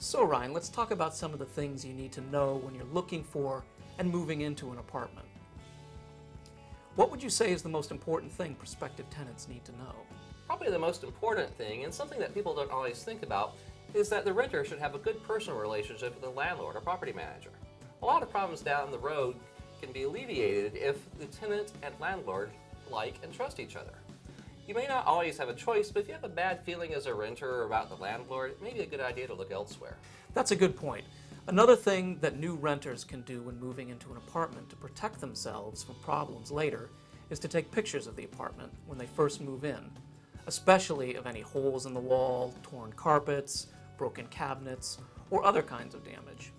So Ryan, let's talk about some of the things you need to know when you're looking for and moving into an apartment. What would you say is the most important thing prospective tenants need to know? Probably the most important thing, and something that people don't always think about, is that the renter should have a good personal relationship with the landlord or property manager. A lot of problems down the road can be alleviated if the tenant and landlord like and trust each other. You may not always have a choice, but if you have a bad feeling as a renter about the landlord, it may be a good idea to look elsewhere. That's a good point. Another thing that new renters can do when moving into an apartment to protect themselves from problems later is to take pictures of the apartment when they first move in, especially of any holes in the wall, torn carpets, broken cabinets, or other kinds of damage.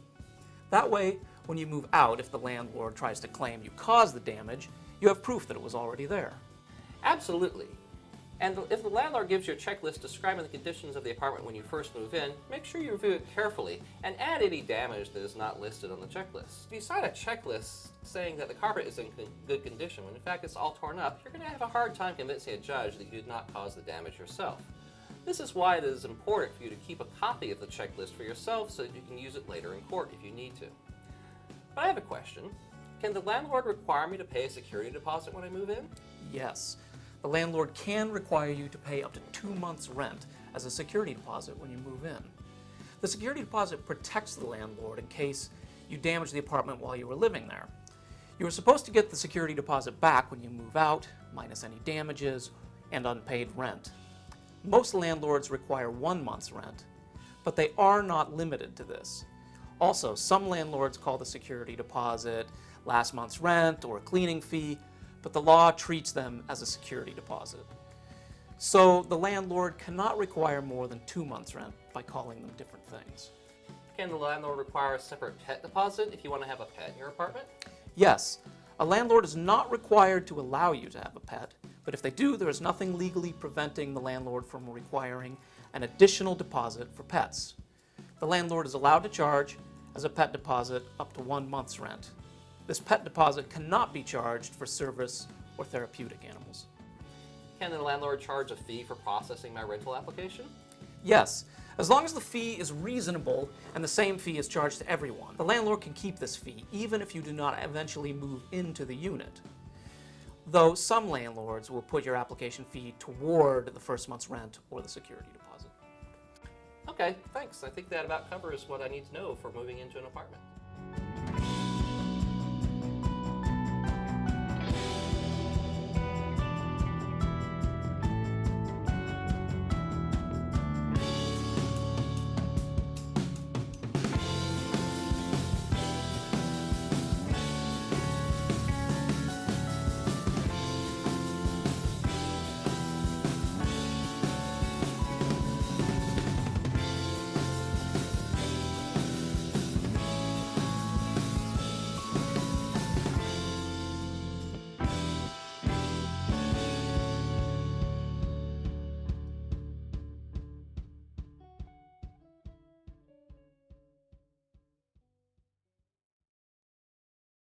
That way, when you move out, if the landlord tries to claim you caused the damage, you have proof that it was already there. Absolutely. And if the landlord gives you a checklist describing the conditions of the apartment when you first move in, make sure you review it carefully and add any damage that is not listed on the checklist. If you sign a checklist saying that the carpet is in good condition when in fact it's all torn up, you're going to have a hard time convincing a judge that you did not cause the damage yourself. This is why it is important for you to keep a copy of the checklist for yourself so that you can use it later in court if you need to. But I have a question. Can the landlord require me to pay a security deposit when I move in? Yes. The landlord can require you to pay up to 2 months' rent as a security deposit when you move in. The security deposit protects the landlord in case you damage the apartment while you were living there. You are supposed to get the security deposit back when you move out, minus any damages and unpaid rent. Most landlords require 1 month's rent, but they are not limited to this. Also, some landlords call the security deposit last month's rent or a cleaning fee, but the law treats them as a security deposit. So the landlord cannot require more than 2 months' rent by calling them different things. Can the landlord require a separate pet deposit if you want to have a pet in your apartment? Yes, a landlord is not required to allow you to have a pet, but if they do, there is nothing legally preventing the landlord from requiring an additional deposit for pets. The landlord is allowed to charge as a pet deposit up to 1 month's rent. This pet deposit cannot be charged for service or therapeutic animals. Can the landlord charge a fee for processing my rental application? Yes, as long as the fee is reasonable and the same fee is charged to everyone. The landlord can keep this fee even if you do not eventually move into the unit. Though some landlords will put your application fee toward the first month's rent or the security deposit. Okay, thanks. I think that about covers what I need to know for moving into an apartment.